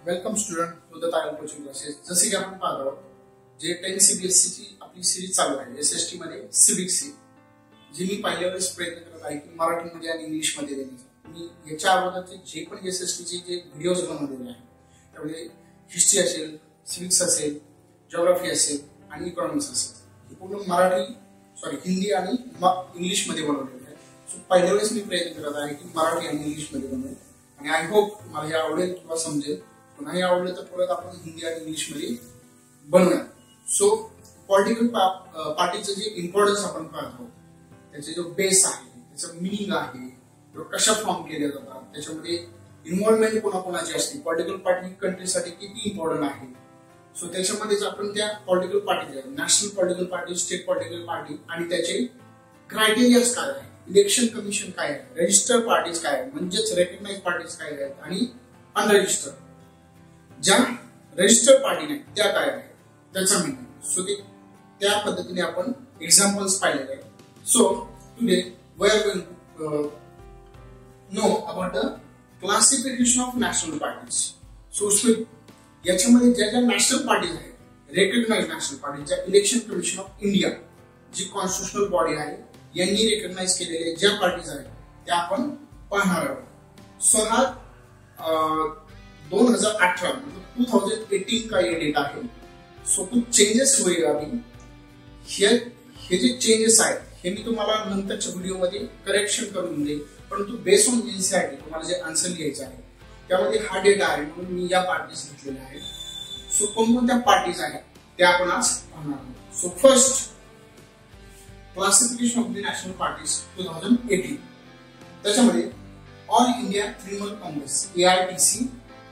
Welcome student to the Tayal coaching classes. जसे की आपण पाहत आहोत जे 10 CBSE ची आपली सिरीज चालू आहे SST मध्ये सिविक्स जी मी पहिल्या वेळेस प्रयत्न करत आहे की मराठीमध्ये आणि इंग्लिश मध्ये देण्याचा। मी याच्या अगोदरचे जे पण SST चे जे व्हिडिओज बनवलेले आहेत त्यामध्ये हिस्ट्री असेल, सिविक्स असेल, जिओग्राफी असेल आणि इकॉनॉमिक्स असेल हे पूर्ण हिंदी आणि इंग्लिश मध्ये बनवलेले आहे। सो पहिल्या वेळेस मी प्रयत्न करत आहे की मराठी आणि इंग्लिश मध्ये बनवेल आणि आय होप मला हे आवडेल किंवा समजेल। नाही आवडलं तर परत आपण हिंदी आणि इंग्लिश मध्ये बनवूया। सो पॉलिटिकल पार्टीचं जे इम्पॉर्टन्स आपण पाहतो त्याचे जो बेस आहे, त्याचं मिनिंग आहे, कशा फॉर्म केले जातात, त्याच्यामध्ये इन्व्हॉल्वमेंट कोणाकोणाची असते, पॉलिटिकल पार्टी कंट्रीसाठी किती इम्पॉर्टंट आहे। सो त्याच्यामध्येच आपण त्या political party, national political party, state political party आणि त्याचे क्रायटेरियाज काय आहे, इलेक्शन कमिशन काय आहे, रजिस्टर्ड पार्टीज काय आहे म्हणजेच रेकग्नाइज पार्टीज काय आहेत आणि अनरजिस्टर्ड ज्या रजिस्टर्ड पार्टी नाही त्या काय आहे त्याचा मीनिंग। सो त्या पद्धतीने आपण एक्झाम्पल्स पाहिलेले आहेत। So today we are going to know about the classification of national parties. सो याच्यामध्ये ज्या ज्या नॅशनल पार्टीज आहेत, रेकग्नाइज नॅशनल पार्टी, ज्या इलेक्शन कमिशन ऑफ इंडिया जी कॉन्स्टिट्युशनल बॉडी आहे यांनी रेकग्नाइज केलेल्या ज्या पार्टीज आहेत त्या आपण पाहणार आहोत। सो हा 2018 2018 का ये डेटा आहे। सो कुछ चेंजेस हुए अभी। हे जे चेंजेस आहेत हे मी तुम्हाला नंतरच्या व्हिडिओमध्ये करेक्शन करून देईन, परंतु बेस ऑन एनसीईआरटी तुम्हाला जे आन्सर लिहायचं आहे त्यामध्ये हा डेटा आहे म्हणून मी या पार्टीज घेतलेल्या आहेत। सो कोणकोणत्या पार्टीज आहेत त्या आपण आज पाहणार आहोत। So first classification of the national parties 2018 त्याच्यामध्ये all India Trinamool Congress AITC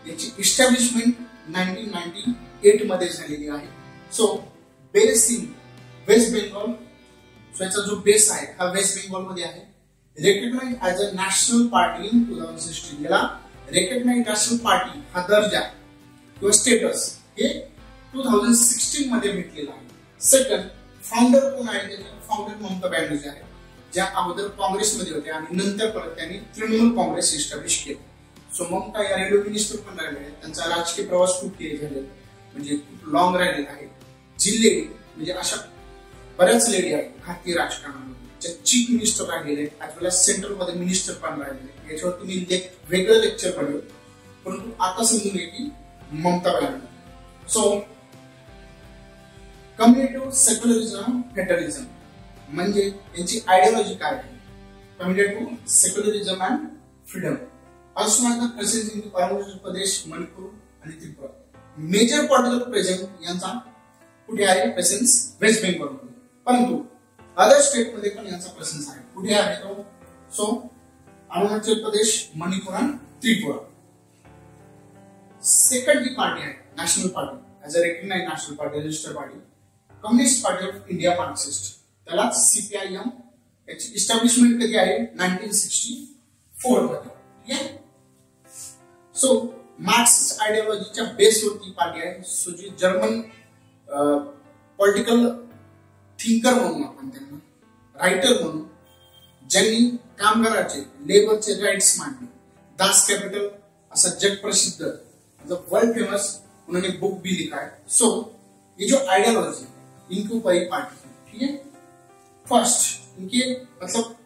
याची इस्टॅब्लिशमेंट 1998 मध्ये झालेली आहे। So base in West Bengal, so याचा जो बेस आहे हा वेस्ट बेंगॉल मध्ये आहे। Recognise as a national party in 2016 याला रेकग्नाइज नॅशनल पार्टी हा दर्जा किंवा स्टेटस हे 2016 मध्ये भेटलेला आहे। सेकंड फाउंडर कोण आहे, त्याचे फाउंडर ममता बॅनर्जी आहे ज्या अगोदर काँग्रेसमध्ये होत्या आणि नंतर परत त्यांनी तृणमूल काँग्रेस इस्टॅब्लिश केली। सो ममता या रेल्वे मिनिस्टर पण राहिले आहेत, त्यांचा राजकीय प्रवास खूप झालेला म्हणजे खूप लॉंग राहिलेला आहे। जिल्हे म्हणजे अशा बऱ्याच लेडी आहेत भारतीय राजकारणामध्ये ज्या चीफ मिनिस्टर राहिलेले आहेत, आज वेळेला सेंट्रल मध्ये मिनिस्टर पण राहिलेले। याच्यावर तुम्ही वेगळं लेक्चर पडेल, परंतु आता समजून घ्या की Mamata Banerjee. So communitive secularism federalism म्हणजे यांची आयडियोलॉजी काय आहे, communitive secularism and freedom. Also has the presence in Arunachal Pradesh, Manipur आणि त्रिपुरा। मेजर पॉलिटिकल प्रेझेंट यांचा कुठे आहे प्रेझेन्स वेस्ट बेंगॉल मध्ये, परंतु अदर स्टेट मध्ये पण यांचा प्रेझेन्स आहे। कुठे आहे तो? सो अरुणाचल प्रदेश, मणिपूर आणि त्रिपुरा। सेकंड जी पार्टी आहे national party as a recognise national party, registered party, communist party of India Marxist, त्याला CPIM याची इस्टॅब्लिशमेंट कधी आहे 1964 मध्ये। ठीक आहे। सो मार्क्सिस्ट आयडियोलॉजीच्या बेसवरती पार्टी आहे। सो जी जर्मन पॉलिटिकल थिंकर म्हणून आपण त्यांना, रायटर म्हणून ज्यांनी कामगाराचे, लेबरचे राइट्स मांडले, दास कॅपिटल असा जगप्रसिद्ध वर्ल्ड फेमस उन्होंने बुक भी लिखा है। सो ये जो आइडियोलॉजी इनके ऊपर ही पार्टी है। ठीक है। फर्स्ट इनके मतलब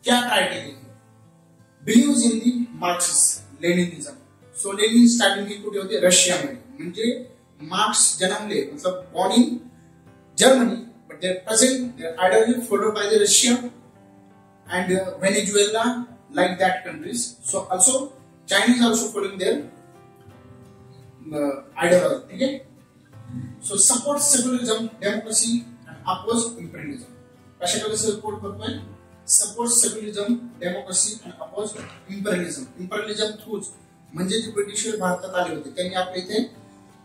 क्या क्राइटेरिया है, believes in the Marxist Leninism. So Lenin starting ही कुठे होते रशियामध्ये, म्हणजे मार्क्स जन्मले मतलब born in Germany but their present their ideology followed by the Russia and Venezuela like that countries. So also Chinese also following their ideology. ठीक आहे। So support secularism, democracy and oppose imperialism. कशाकडे support करतोय? Support secularism, democracy and oppose imperialism. Imperialism थ्रूच म्हणजे जे britisher भारतात आले होते त्यांनी आपल्या इथे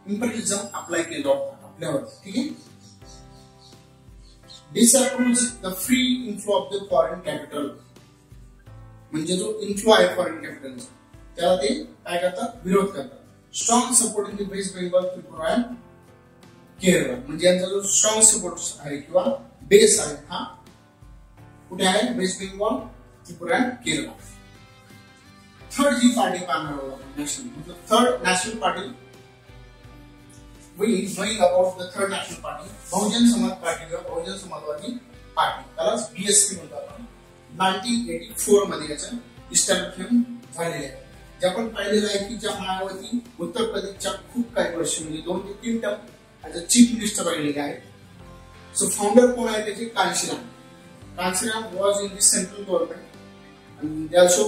इम्पेरियलिझम अप्लाय केलं होतं आपल्यावर। ठीक आहे। Disapprove the free inflow of the foreign capital, म्हणजे जो इन्फ्लो आहे फॉरेन कॅपिटलचा त्याला ते काय करतात, विरोध करतात। Strong support in the West Bengal, Tripura and Kerala, म्हणजे यांचा जो स्ट्रॉंग सपोर्ट आहे किंवा बेस आहे हा कुठे आहे, West Bengal, Tripura and Kerala. Third जी पार्टी पाहणार आहोत आपण नॅशनल, मतलब third national party. We knowing about the third national party, Bahujan Samaj party किंवा बहुजन समाजवादी पार्टी, त्यालाच बीएसपी म्हणतो आपण. 1984 मध्ये याचं इस्टॅब्लिशमेंट झालेले आहे. जे आपण पाहिलेलं आहे की ज्या मायावती उत्तर प्रदेशच्या खूप काही वर्ष म्हणजे 2 ते 3 term as a chief minister राहिलेले आहेत. सो फाउंडर कोण आहे त्याचे? Kanshiram. Kanshiram was in the central government and they also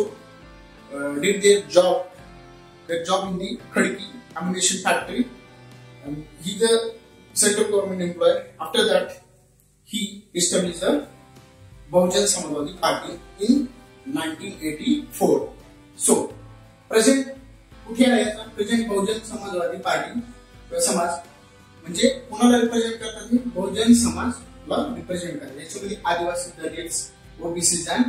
did their job in the Khadki ammunition factory, and he the central government employee. After that he established the Bahujan Samajwadi Party in 1984. So present कुठे आहे याचा? Present Bahujan Samajwadi party समाज म्हणजे कोणाला represent करतात? बहुजन समाजला represent करतात. याच्यामध्ये आदिवासी, Dalits, OBC and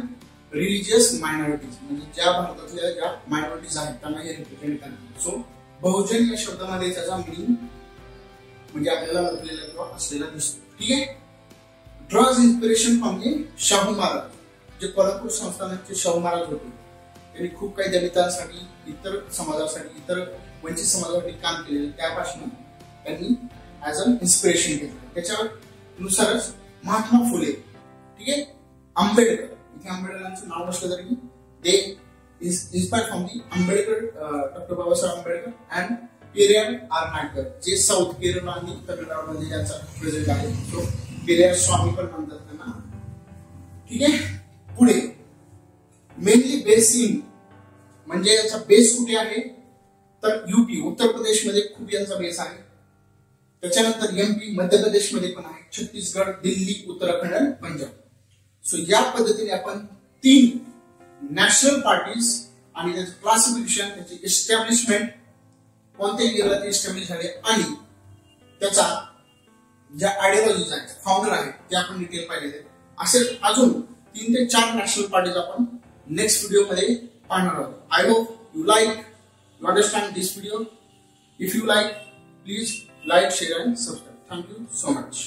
religious minorities म्हणजे ज्या भारतातल्या ज्या मायनॉरिटीज आहेत त्यांना हे रिप्रेझेंट करतात. सो बहुजन या शब्दामध्ये त्याचा मिनिंग म्हणजे आपल्याला लपलेला किंवा असलेला दिसतो. ठीक आहे. Draws inspiration from the Shahu Maharaj, जे कोल्हापूर संस्थानाचे शाहू महाराज होते. त्यांनी खूप काही दलितांसाठी, इतर समाजासाठी, इतर वंचित समाजासाठी काम केलेलं. त्यापासून त्यांनी ऍज अ इन्स्पिरेशन घेतलं. त्याच्यानुसारच महात्मा फुले, ठीक आहे, आंबेडकर, इथे आंबेडकरांचं नाव नसलं तरी they inspire from the Ambedkar, doctor Babasaheb Ambedkar and Periyar R Naicker, जे साऊथ केरळ आणि तमिळनाडूमध्ये ज्यांचा प्रेझेंट आहे. तो पेरियार स्वामी पण म्हणतात त्यांना. ठीक आहे. पुढे मेनली बेसिन म्हणजे याचा बेस कुठे आहे? तर यूपी उत्तर प्रदेश मध्ये खूप यांचा बेस आहे. त्याच्यानंतर एमपी मध्य प्रदेश मध्ये पण आहे, छत्तीसगड, दिल्ली, उत्तराखंड आणि पंजाब. सो या पद्धतीने आपण 3 नॅशनल पार्टीज आणि त्याचं क्लासिफिकेशन, त्याची एस्टॅब्लिशमेंट, कोणत्या इयरला ते एस्टॅब्लिश झाले आणि त्याचा ज्या आयडिओलॉजीज आहेत, फाउंडर आहेत, ते आपण डिटेल पाहिलेले. असे अजून 3 ते 4 नॅशनल पार्टीज आपण नेक्स्ट व्हिडिओ मध्ये पाहणार आहोत. I hope you understand this video. If you like, please like, share and subscribe. Thank you so much.